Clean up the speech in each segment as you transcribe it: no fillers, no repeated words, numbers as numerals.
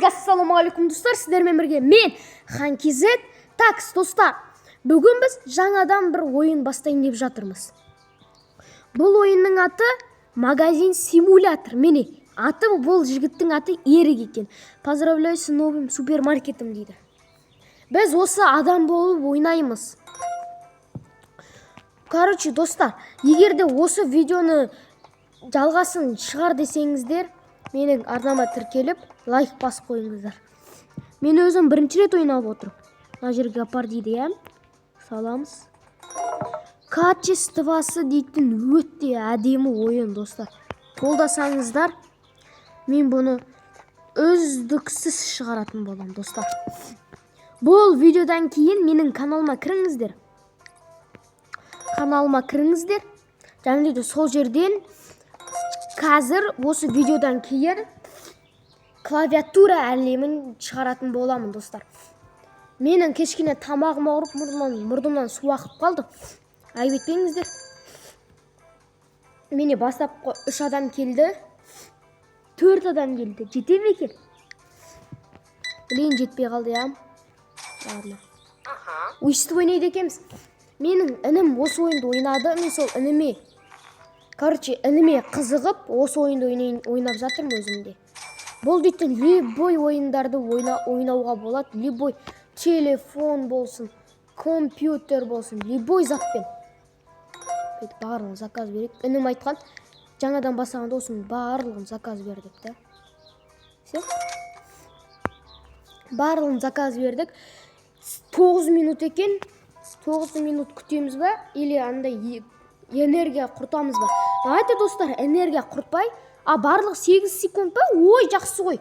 Ассалаумағалейкум достар, сіздермен бірге мен Ханкизет. Такс достар, бүгін біз жаңадан бір ойын бастайын деп жатырмыз. Бұл ойынның аты магазин симулятор. Міне, аты бұл жігіттің аты Ерік екен. Поздравляю с новым супермаркетом дейді. Біз осы адам болып ойнаймыз. Короче, достар, егер де осы видеоны жалғасын шығар десеңіздер, менің арнама тіркеліп, лайк басып қойыңыздар. Мен өзім бірінші рет ойнап отырмын. Мына жерге апар дейді, иә? Саламыз. Качествосы дейтін өте әдемі ойын, достар. Қолдасаңыздар, мен бұны үздіксіз шығаратын боламын, достар. Бұл видеодан кейін менің каналыма кіріңіздер. Және де сол жерден қазір осы видеодан кейін клавиатура әлемін шығаратын боламын, достар. Менің кешкене тамағым ауырып, мұрнымнан су ақып қалды. Айып етпеңіздер. Мені бастапқы 3 адам келді. 4 адам келді. Жете ме екен? Білейін, жетпей қалды, я. Ладно. Өйстіп ойнайды екенбіз. Менің інім осы ойынды ойнады. Мен сол ініме қызығып, осы ойынды ойнап жатырмын өзімде. Бұл дейтін любой ойындарды ойнауға болады. Любой телефон болсын, компьютер болсын, любой затпен. Барлығын заказ берек. Інім айтқан, жаңадан бастағанда осының барлығын заказ бердік, та. Барлығын заказ бердік. 9 минут екен. 9 минут күтеміз ба? Или андай энергия құртамыз ба? Давайте, достар, энергия құртпай. Барлық 8 секунд ба? Ой, жақсы ғой.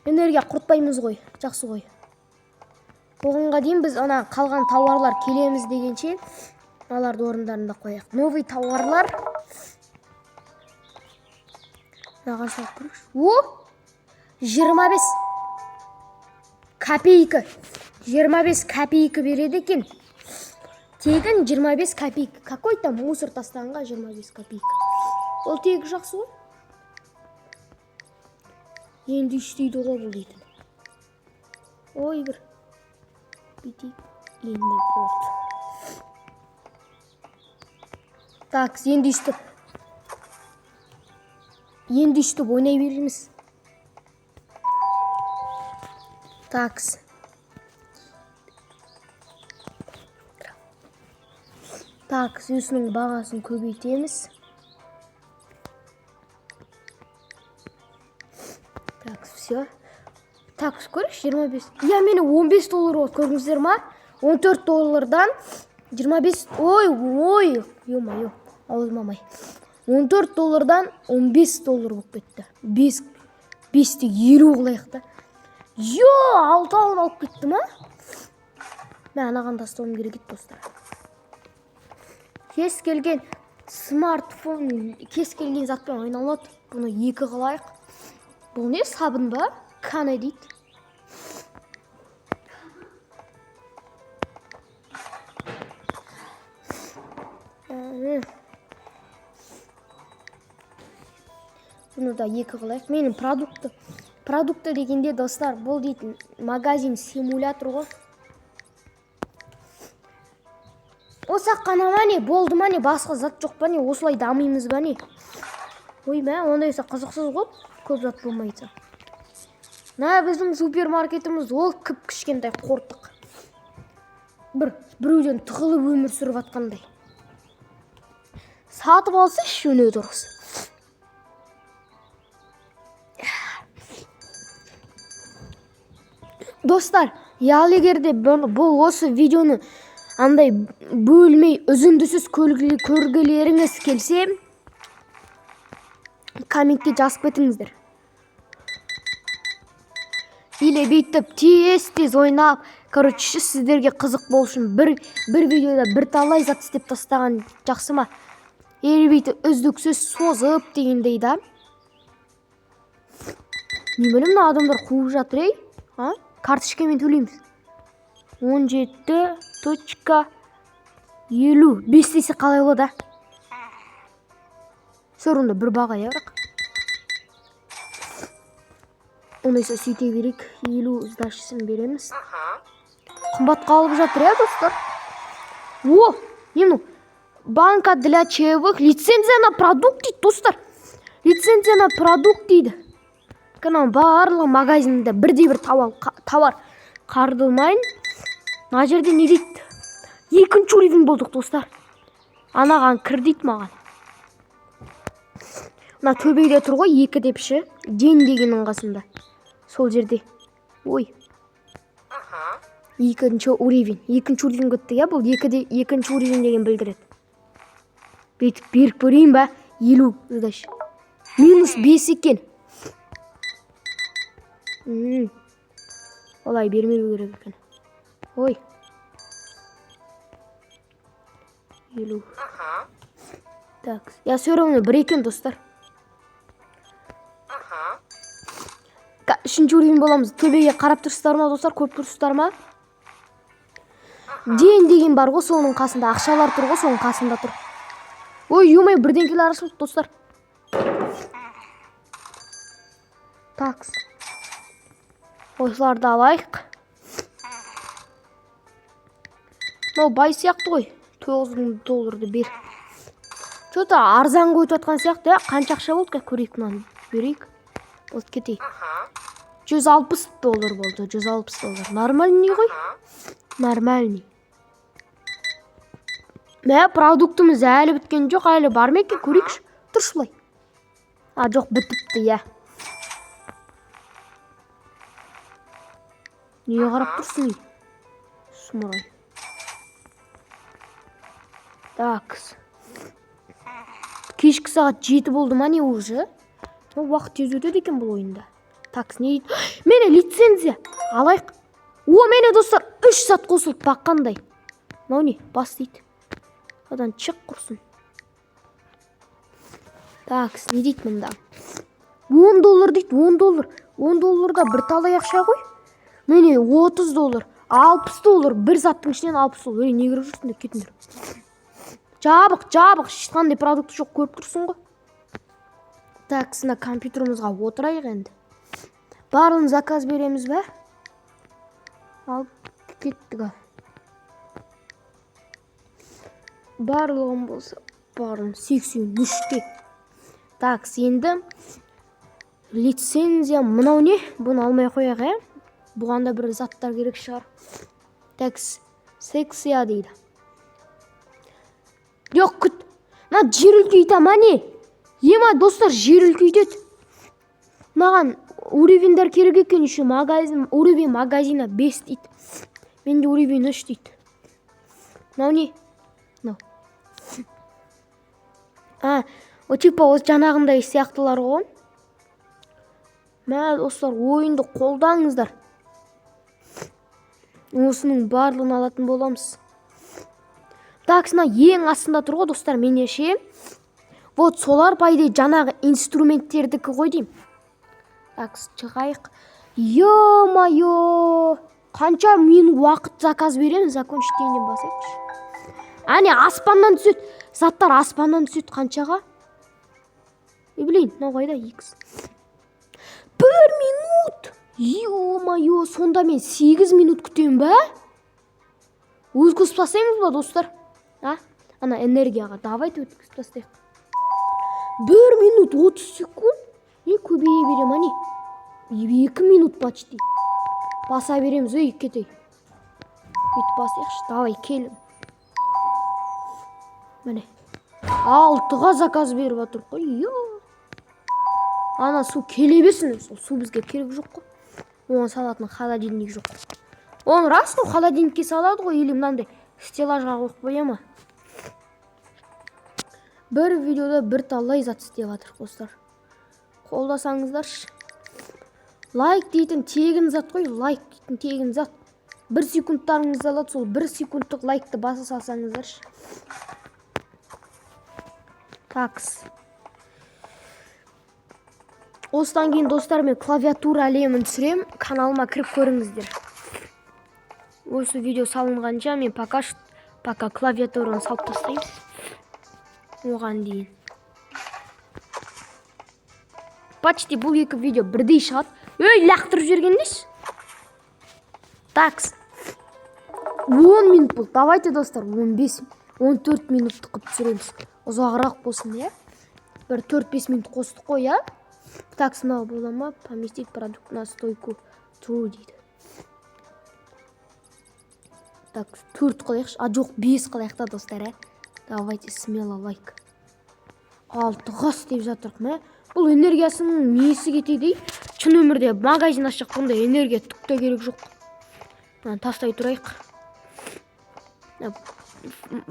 Энергия құртпаймыз ғой. Жақсы ғой. Оғанға дейін біз қалған тауарлар келеміз дегенше, аларды орындарында қояқ. Новый тауарлар. Наған салық көрікші? 25 копейкі. 25 копейкі береді екен. Тегін 25 копейкі. Какой-то мусор тастағанға 25 копейкі. Ол тегі жақсы ғой. Енді үштейді ғой бұл дейтін. Ой, бір. Бетейік. Енді болды. Так, енді үштіп ойнай береміз. Такс. Такс, өзінің бағасын көбейтеміз. Такс, все. Такс, көріш, 25. Я, мені 15 доллар от, көріңіздер ма? 14 доллардан 25. Ой, ё-моё, ауызмамай. 14 доллардан 15 доллар болып кетті. 5-те 50 қылайықта. 6 алып кетті ма? Мен анаған тастауым керек еді, достар. Кез келген смартфон, кез келген затпен ойналады. Бұны 2 қылайық. Бұл не, сабын ба? Қаны дейді. Бұны да 2 қылайық. Менің продукты дегенде, достар, бұл дейтін магазин симулятор ғой. Осақ қана ма не, болды ма не, басқа зат жоқ па не, осылай дамимыз ба не. Ой, мә, ондайса қызықсыз ғой, көп зат болмайса. Біздің супермаркетіміз ол кішкентай қортық. Біреуден тұғылып өмір сүріп атқандай. Сатып алса шөне дұрыс. Достар, егерде бұл осы видеоны андай бөлмей үзіндісіз көргілеріңіз келсе, комментке жазып кетіңіздер. Или бейтіп тез ойнап, короче, сіздерге қызық болсын, бір видеода бір талай зат істеп тастаған жақсы ма? Или бейтіп үздіксіз созып дегендей да. Не білім, адамдар қуып жатыр, ей? Карточкамен төлейміз. 17.50. 5 десе қалай олы да? Сөрінді бір баға яғырақ. Онысы сөйте берейік. 50 сдачасын береміз. Қымбат қалып жатыр, достар. О, не банка для чаевых. Лицензия на продукт дейді, достар. Лицензия на продукт дейді. Канал барлығы магазинде бірде-бір товар қардылмайын. Мына жерде не дейді? Екінші уровень болдық, достар. Анаған кір дейді маған. Мына төбеде тұр ғой, 2 депші. Ден дегеннің қасында. Сол жерде. Ой. Екінші уровень. Екінші уровень көтті, бұл екінші уровень деген білдіреді. Бетіп беріп көрейін ба? 50 задаш. -5 екен. Олай бермеу керек екен. Ой. 50. Так, я все равно 1 екен, достар. Үшінші уровень боламыз. Төбеге қарап тұрсыздар ма, достар? Көп тұрсыздар ма? Ден деген бар ғой, соның қасында. Ақшалар тұр ғой, соның қасында тұр. Ой, юмай, бірден келе арашылық, достар. Такс. Осыларды алайық. Мынау бай сияқты ғой. $9,000 бер. Что-то арзан қойып жатқан сияқты, қанша ақша болды, көрейік мынаны. Берейік. Болды кетейік. $160 болды, $160. Нормальный ғой? Нормальный. Мә, продуктымыз әлі біткен жоқ, әлі бар ма екен, көрейікші. Тұршы бұлай. Жоқ, бітіпті, я. Неге қарап тұрсын? Сұмырай. Такс. Кешкі сағат 7 болды ма не уже? Уақыт тез өтеді екен бұл ойында. Такс, не дейді? Мені лицензия алайық. Мені достар 3 сат қосылып баққандай. Мынау не? Бас дейді. Одан шық құрсын. Такс, не дейді мұнда? $10 дейді, $10. $10-да бір талай ақша ғой. Мені $30, $60, бір заттың ішінен $60. Не көріп жүрсіңдер, кетіңдер. Жабық, ешқандай продукты жоқ, көріп тұрсың ғой. Так, сына компьютерімізға отырайық енді. Барлығын заказ береміз бе? Алып кеттік. Барлығын болса, барлығын 83-ке. Так, енді лицензия мынау не? Бұны алмай қояқ, Бұғанда бір заттар керек шығар. Так, секция дейді. Жоқ, күт. Жер үлкейті ма не? Ема, достар, жер үлкейтеді. Маған уровеньдер керек екен үші магазин, уровень магазина 5 дейді. Менде уровень 3 дейді. Мынау не? Типа осы жанағындай сияқтылар ғой. Мә, достар, ойынды қолдаңыздар. Осының барлығын алатын боламыз. Таксына ең астында тұр ғой, достар, менше. Вот солар пайдай жанағы инструменттердікі ғой дейм. Такс, шығайық. Ё-майо! Қанша мен уақыт заказ берем, закончить дейінен басайықшы. Әне, аспаннан түсет. Заттар аспаннан түсет қаншаға? Блин, мынау қайда X. 1 минут! Ё-майо, сонда мен 8 минут күтем ба? Өткізіп тастаймыз ба, достар? Ана энергияға давайте өткізіп тастайық. 1 минут 30 секунд. Не көбейе берем, ане? 2 минут почти. Баса береміз, кетей. Бүйтіп басайықшы, давай, келім. Міне. 6-ға заказ беріп отыр қой. Ана су келе берсін, су бізге керек жоқ қой. Оған салатын холодильник жоқ. Оны рас қой, холодильникке салады ғой, или мынандай стеллажға қойып қоя ма? Бір видеода бір талай зат істеп жатыр, достар. Қолдасаңыздаршы. Лайк дейтін тегін зат қой, лайк дейтін тегін зат. 1 секундтарыңызды алады, сол 1 секундтық лайкты баса салсаңыздаршы. Такс. Осыдан кейін, достар, мен клавиатура әлемін түсірем, каналыма кіріп көріңіздер. Осы видео салынғанша мен пока клавиатураны салып тастаймын. Оған дейін. почти бұл екі видео бірдей шығады. Лақтырып жібергендейсіз. Такс. 10 минут болды. Давайте, достар, 14 минутты қып түсіреміз. Ұзағырақ болсын, я? Бір 4-5 минут қостық қой, я? Так, мынау бола ма? Поместить продукт на стойку true дейді. Так, 4 қылайықшы. Жоқ, 5 қылайық та, достар, ә? Давайте, смело лайк. 6 ғас деп жатырық, ма? Бұл энергиясының несі кетеді? Шын өмірде магазин ашық, бұнда энергия түкті керек жоқ. Тастай тұрайық.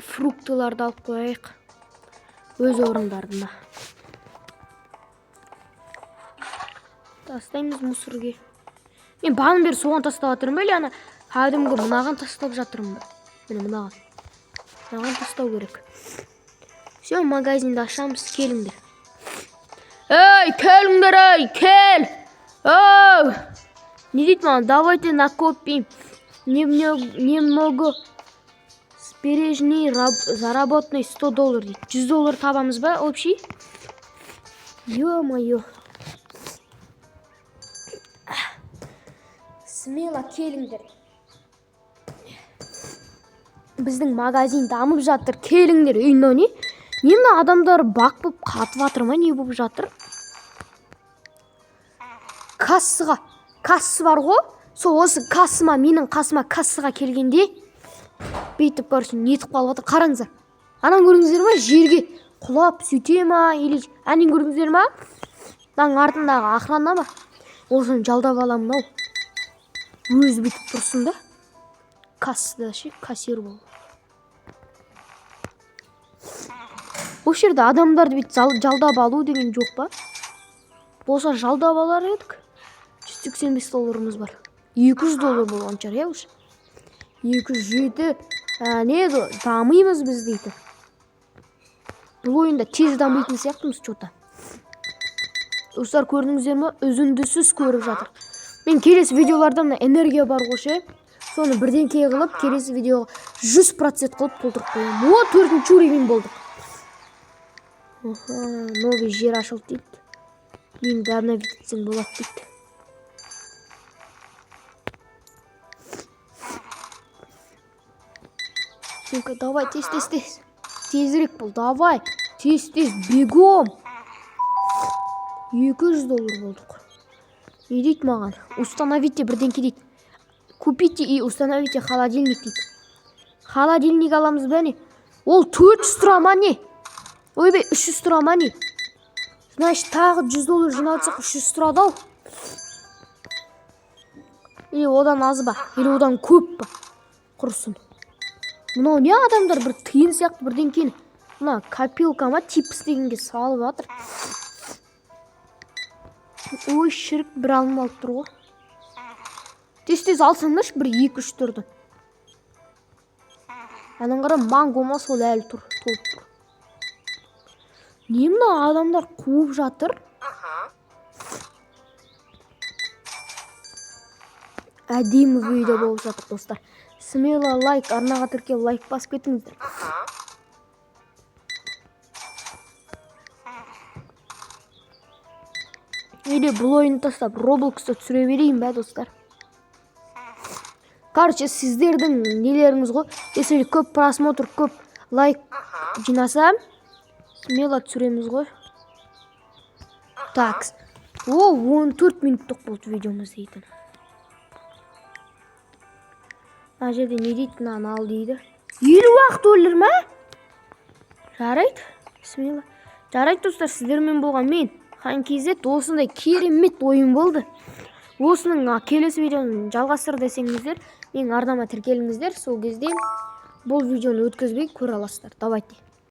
Фруктыларды алып қойайық. Өз орындарына. Тастаймыз мусорге. Мен бағын бері соған тастап жатырмын бәлі, ана кәдімгі мынаған тастап жатырмын. Міне мынаған. Мынаған тастау керек. Все, магазинді ашамыз, келіңдер. Эй, келіңдер, ей, кел! Оу! Не дейді маған, давайте накопим немного сбережений заработанный $100 дейді. $100 табамыз ба, общий? Ё-моё. Смело келіңдер. Біздің магазин дамып жатыр, келіңдер. Үйінно не? Не мына адамдар бақ болып қатып жатыр ма, не болып жатыр? Кассы бар ғой? Сол осы кассыма, менің қасыма кассыға келгенде бейтіп көрсін, нетіп қалып жатыр. Қараңыздар. Анан көріңіздер ма? Жерге құлап сөйте ма? Или әнен көріңіздер ма? Мынаның артындағы охрана ма? Осыны жалдап аламын ау. Өзі бүйтіп тұрсын да. Кассыда ше, кассир бол. Бұл жерде адамдарды бүйтіп жалдап алу деген жоқ па? Болса жалдап алар едік. $185 бар. $200 болған шығар, я уж. 207. Не дамимыз біз дейді. Бұл ойында тез дамитын сияқтымыз что-то. Достар, көрдіңіздер ме? Үзіндісіз көріп жатыр. Мен келесі видеоларда мына энергия бар ғой, соны бірден кей қылып, келесі видеоға 100% қылып толтырып қоямын. О, 4-ші уровень болдық. Новый жер ашылды дейді. Енді обновить етсең болады дейді. Ну-ка, давай, тез. Тезірек бол, давай. Тез, бегом. $200 болдық. Не дейді маған? Установите бірденке дейді. Купите и установите холодильник дейді. Холодильник аламыз ба не? Ол 400 тұра ма не? Ойбай, 300 тұра ма не? Значит, тағы $100 жиналсақ 300 тұрады ау. Или одан аз ба? Или одан көп ба? Құрсын. Мынау не адамдар бір тиын сияқты бірден кейін. Мына копилка ма типс дегенге салып жатыр. Ой, шірік бір алым алып тұр ғой. Тез алсаңдаш бір 2-3 тұрды. Анан қара манго ма сол әлі тұр, толып тұр. Не мына адамдар қуып жатыр? Әдемі видео болып жатыр, достар. Смело лайк, арнаға тіркеп лайк басып кетіңіздер. Или бұл ойын тастап Roblox'та түсіре берейін бә, достар. Короче, сіздердің нелеріңіз ғой. Если көп просмотр, көп лайк жинаса, смело түсіреміз ғой. Так. 14 минуттық болды видеомыз дейтін. Мына жерде не дейді, мынаны ал дейді. $50 ма? Жарайды. Смело. Жарайды, достар, сіздермен болған мен HanKZ. Осындай керемет ойын болды. Осының келесі видеоны жалғастыр десеңіздер, мен арнама тіркеліңіздер. Сол кезде бұл видеоны өткізбей көре аласыздар. Давайте.